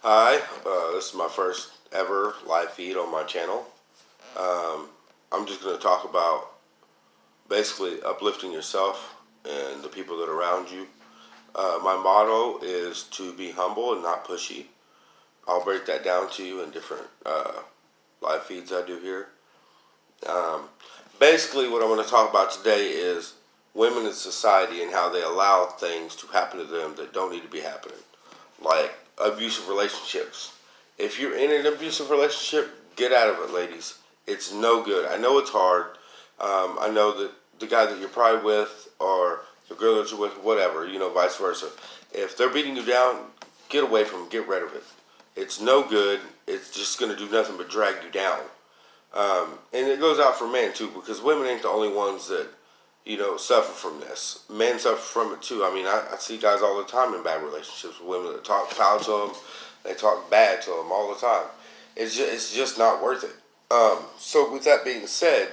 Hi, this is my first ever live feed on my channel. I'm just going to talk about basically uplifting yourself and the people that are around you. My motto is to be humble and not pushy. I'll break that down to you in different live feeds I do here. Um, Basically, what I want to talk about today is women in society and how they allow things to happen to them that don't need to be happening, like abusive relationships. If you're in an abusive relationship, get out of it, ladies. It's no good. I know it's hard. I know that the guy that you're probably with or the girl that you're with, whatever, vice versa. If they're beating you down, get away from them. Get rid of it. It's no good. It's just going to do nothing but drag you down. And it goes out for men too, because women ain't the only ones that suffer from this. Men suffer from it too. I mean, I see guys all the time in bad relationships with women that talk foul to them, they talk bad to them all the time. It's just not worth it. So with that being said,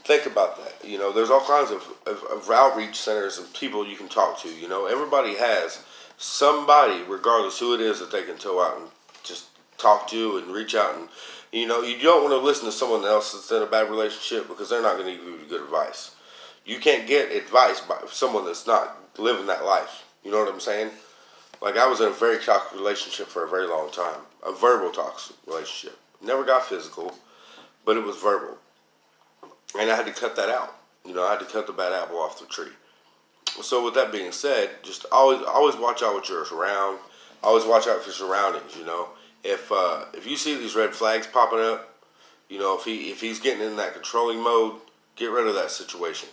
think about that. There's all kinds of outreach centers and people you can talk to. Everybody has somebody, regardless who it is, that they can go out and just talk to and reach out and you don't want to listen to someone else that's in a bad relationship because they're not going to give you good advice. You can't get advice by someone that's not living that life. You know what I'm saying? Like, I was in a very toxic relationship for a very long time. A verbal toxic relationship. Never got physical, but it was verbal. And I had to cut that out. I had to cut the bad apple off the tree. So with that being said, just always watch out what you're around. Always watch out for surroundings, If you see these red flags popping up, if he's getting in that controlling mode, get rid of that situation.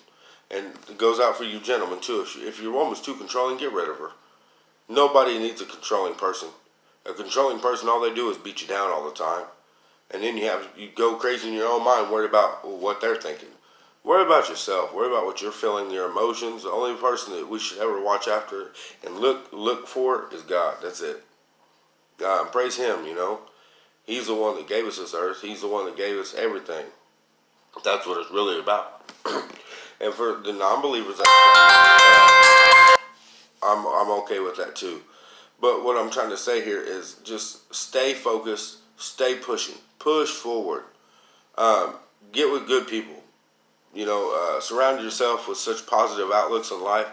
And it goes out for you gentlemen too. If your woman's too controlling, get rid of her. Nobody needs a controlling person. A controlling person, all they do is beat you down all the time. And then you go crazy in your own mind, worried about what they're thinking. Worry about yourself. Worry about what you're feeling, your emotions. The only person that we should ever watch after and look for is God. That's it. God, praise Him. He's the one that gave us this earth. He's the one that gave us everything. That's what it's really about. And for the non-believers, I'm okay with that too. But what I'm trying to say here is just stay focused, stay pushing, push forward. Get with good people. Surround yourself with such positive outlooks in life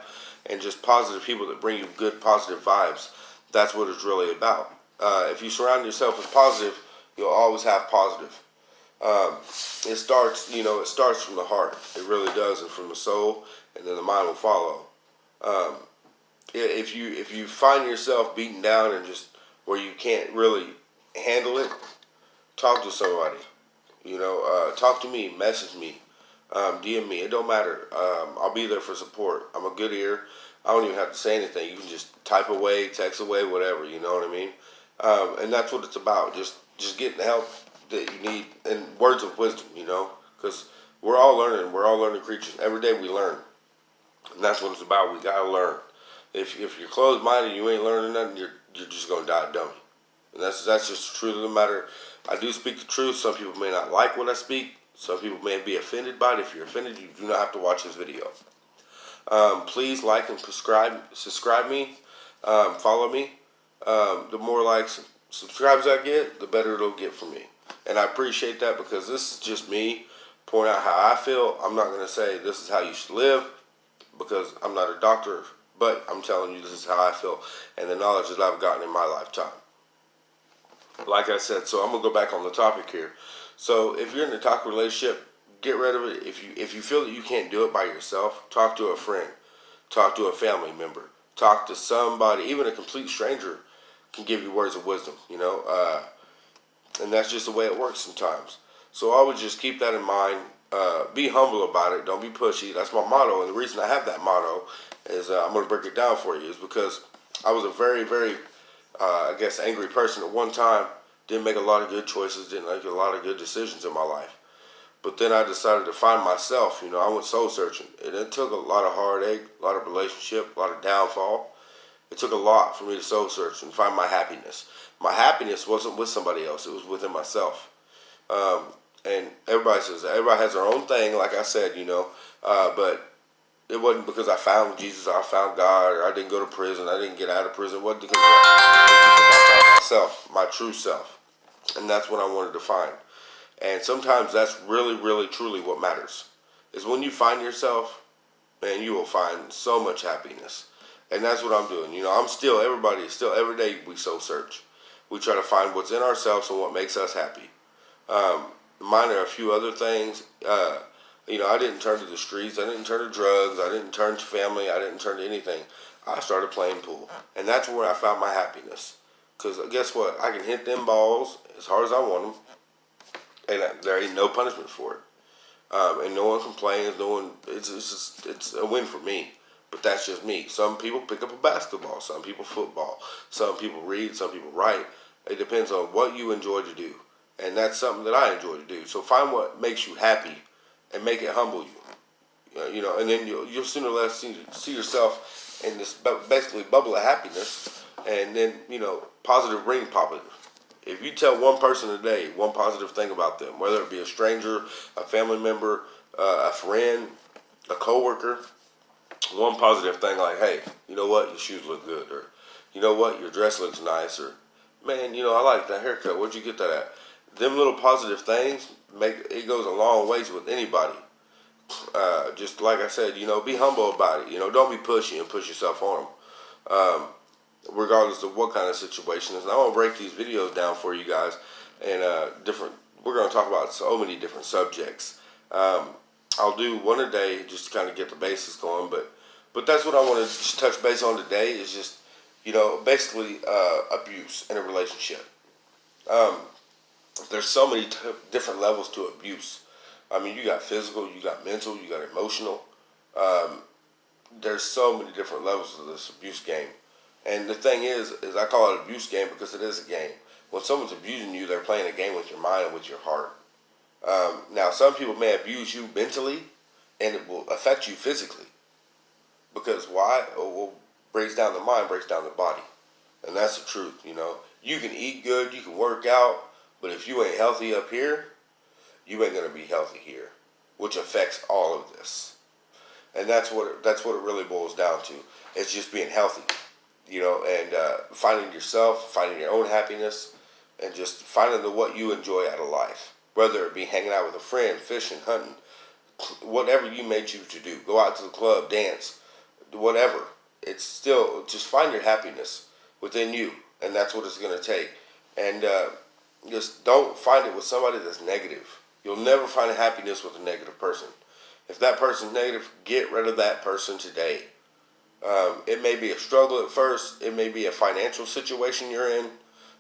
and just positive people that bring you good, positive vibes. That's what it's really about. If you surround yourself with positive, you'll always have positive. It starts from the heart. It really does, and from the soul, and then the mind will follow. If you find yourself beaten down and just where you can't really handle it, talk to somebody. Talk to me, message me, DM me. It don't matter. I'll be there for support. I'm a good ear. I don't even have to say anything. You can just type away, text away, whatever. You know what I mean? And that's what it's about. Just getting the help that you need and words of wisdom. Because we're all learning. We're all learning creatures. Every day we learn, and that's what it's about. We gotta learn. If you're closed-minded and you ain't learning nothing, you're just gonna die a dummy. And that's just the truth of the matter. I do speak the truth. Some people may not like what I speak. Some people may be offended by it. If you're offended, you do not have to watch this video. Please like and subscribe me, follow me. The more likes and subscribes I get, the better it'll get for me. And I appreciate that because this is just me pointing out how I feel. I'm not going to say this is how you should live because I'm not a doctor, but I'm telling you this is how I feel and the knowledge that I've gotten in my lifetime. Like I said, so I'm going to go back on the topic here. So if you're in a toxic relationship, get rid of it. If you feel that you can't do it by yourself, talk to a friend. Talk to a family member. Talk to somebody, even a complete stranger can give you words of wisdom, and that's just the way it works sometimes. So I would just keep that in mind. Be humble about it. Don't be pushy. That's my motto, and the reason I have that motto is I'm going to break it down for you is because I was a very, very, angry person at one time. Didn't make a lot of good choices. Didn't make a lot of good decisions in my life. But then I decided to find myself. I went soul searching, and it took a lot of heartache, a lot of relationship, a lot of downfall. It took a lot for me to soul search and find my happiness. My happiness wasn't with somebody else. It was within myself. And everybody says that. Everybody has their own thing, like I said, but It wasn't because I found Jesus, or I found God, or I didn't go to prison, I didn't get out of prison. It wasn't because of that. It was because I found myself, my true self. And that's what I wanted to find. And sometimes that's really, really, truly what matters. Is when you find yourself, man, you will find so much happiness. And that's what I'm doing. I'm still, everybody, still every day we soul search. We try to find what's in ourselves and what makes us happy. Mine are a few other things. I didn't turn to the streets. I didn't turn to drugs. I didn't turn to family. I didn't turn to anything. I started playing pool. And that's where I found my happiness. Because guess what? I can hit them balls as hard as I want them. And there ain't no punishment for it. And no one complains. No one. It's a win for me. But that's just me. Some people pick up a basketball. Some people football. Some people read. Some people write. It depends on what you enjoy to do. And that's something that I enjoy to do. So find what makes you happy and make it humble you. And then you'll sooner or less see yourself in this basically bubble of happiness. And then, positive bring positive. If you tell one person a day one positive thing about them, whether it be a stranger, a family member, a friend, a coworker, one positive thing like, hey, you know what, your shoes look good, or you know what, your dress looks nice, or man, I like that haircut. Where'd you get that at? Them little positive things it goes a long ways with anybody. Just like I said, be humble about it. Don't be pushy and push yourself on them. Regardless of what kind of situation it is. And I want to break these videos down for you guys, and we're going to talk about so many different subjects. I'll do one a day just to kind of get the basics going, but that's what I want to just touch base on today is just, basically abuse in a relationship. There's so many different levels to abuse. I mean, you got physical, you got mental, you got emotional. There's so many different levels of this abuse game. And the thing is I call it an abuse game because it is a game. When someone's abusing you, they're playing a game with your mind and with your heart. Now, some people may abuse you mentally, and it will affect you physically. Because why? Well, breaks down the mind, breaks down the body. And that's the truth, You can eat good, you can work out, but if you ain't healthy up here, you ain't going to be healthy here, which affects all of this. And that's what it really boils down to. It's just being healthy. And finding yourself, finding your own happiness, and just finding what you enjoy out of life. Whether it be hanging out with a friend, fishing, hunting, whatever you may choose to do. Go out to the club, dance, whatever. It's still, just find your happiness within you, and that's what it's going to take. And just don't find it with somebody that's negative. You'll never find happiness with a negative person. If that person's negative, get rid of that person today. It may be a struggle at first. It may be a financial situation you're in.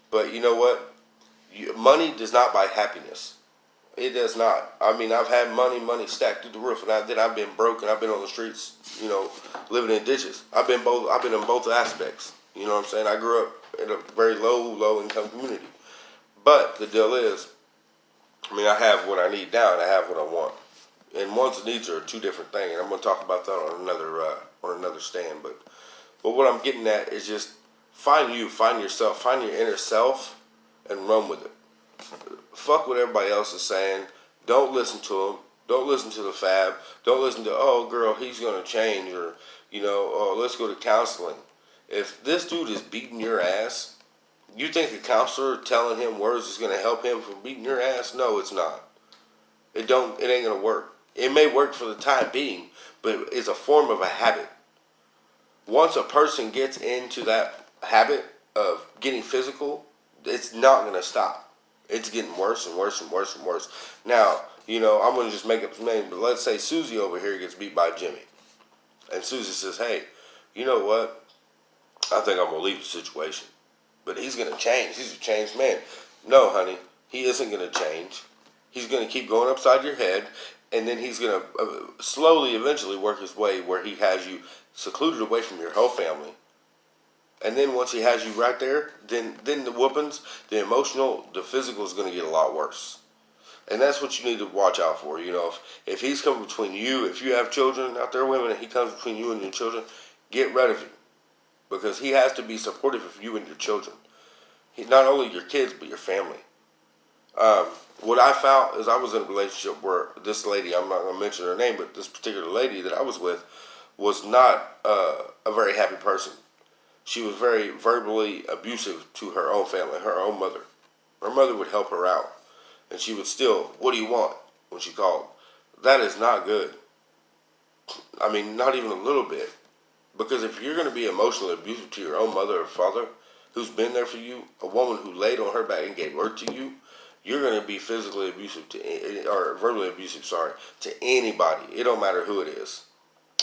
But you know what? Money does not buy happiness. It does not. I mean, I've had money stacked through the roof, and I've been broke, and I've been on the streets, living in ditches. I've been in both aspects. You know what I'm saying? I grew up in a very low income community. But the deal is, I have what I need now, and I have what I want. And wants and needs are two different things, and I'm going to talk about that on another stand. But what I'm getting at is just find yourself, find your inner self, and run with it. Fuck what everybody else is saying. Don't listen to them. Don't listen to the fab. Don't listen to, oh girl, he's going to change, or oh, let's go to counseling. If this dude is beating your ass, you think a counselor telling him words is going to help him from beating your ass? No, it's not. It ain't going to work. It may work for the time being, but it's a form of a habit. Once a person gets into that habit of getting physical, it's not going to stop. It's getting worse and worse and worse and worse. Now, I'm going to just make up some names, but let's say Susie over here gets beat by Jimmy. And Susie says, hey, you know what? I think I'm going to leave the situation. But he's going to change. He's a changed man. No, honey, he isn't going to change. He's going to keep going upside your head, and then he's going to slowly, eventually work his way where he has you secluded away from your whole family. And then once he has you right there, then the whoopings, the emotional, the physical is going to get a lot worse. And that's what you need to watch out for. If he's coming between you, if you have children out there, women, and he comes between you and your children, get rid of him. Because he has to be supportive of you and your children. Not only your kids, but your family. What I found is I was in a relationship where this lady, I'm not going to mention her name, but this particular lady that I was with, was not a very happy person. She was very verbally abusive to her own family, her own mother. Her mother would help her out, and she would still, "What do you want?" when she called. That is not good. I mean, not even a little bit. Because if you're going to be emotionally abusive to your own mother or father, who's been there for you, a woman who laid on her back and gave birth to you, you're going to be physically abusive or verbally abusive, sorry, to anybody. It don't matter who it is.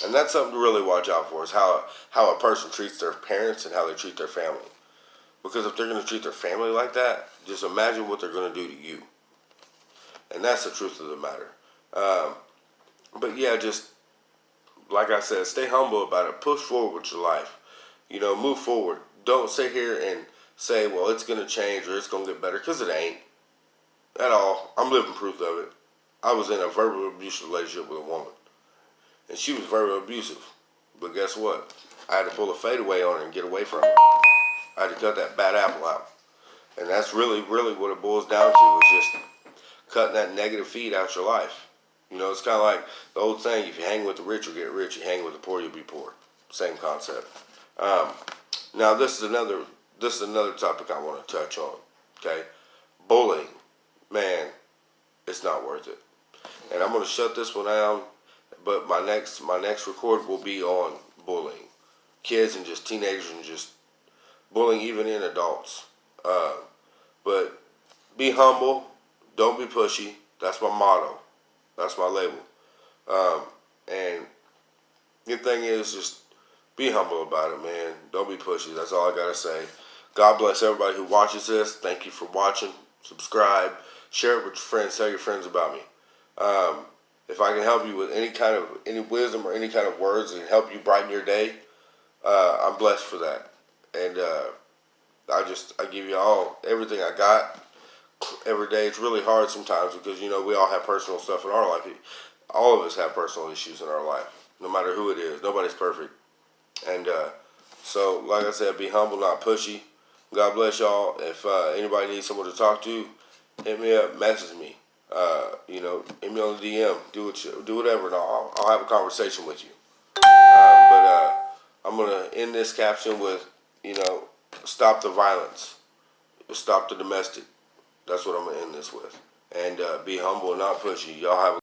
And that's something to really watch out for, is how a person treats their parents and how they treat their family. Because if they're going to treat their family like that, just imagine what they're going to do to you. And that's the truth of the matter. Um, but yeah, just like I said, stay humble about it. Push forward with your life. Move forward. Don't sit here and say, well, it's going to change or it's going to get better, because it ain't at all. I'm living proof of it. I was in a verbal abusive relationship with a woman, and she was very abusive. But guess what? I had to pull a fadeaway on her and get away from her. I had to cut that bad apple out. And that's really, really what it boils down to, is just cutting that negative feed out your life. It's kind of like the old saying, if you hang with the rich, you'll get rich. You hang with the poor, you'll be poor. Same concept. Um, Now this is another topic I want to touch on. Okay, bullying, man, it's not worth it. And I'm gonna shut this one down. But my next record will be on bullying, kids and just teenagers and just bullying even in adults. Uh, but be humble, don't be pushy. That's my motto. That's my label. Um, and the thing is, just be humble about it, man. Don't be pushy. That's all I gotta say. God bless everybody who watches this. Thank you for watching. Subscribe. Share it with your friends. Tell your friends about me. Um, if I can help you with any wisdom or any kind of words and help you brighten your day, I'm blessed for that. And I give you all everything I got every day. It's really hard sometimes because we all have personal stuff in our life. All of us have personal issues in our life, no matter who it is. Nobody's perfect. And so, like I said, be humble, not pushy. God bless y'all. If anybody needs someone to talk to, hit me up, message me. Hit me on the DM. Do whatever, and I'll have a conversation with you. But I'm gonna end this caption with, stop the violence, stop the domestic. That's what I'm gonna end this with. And be humble, not pushy. Y'all have a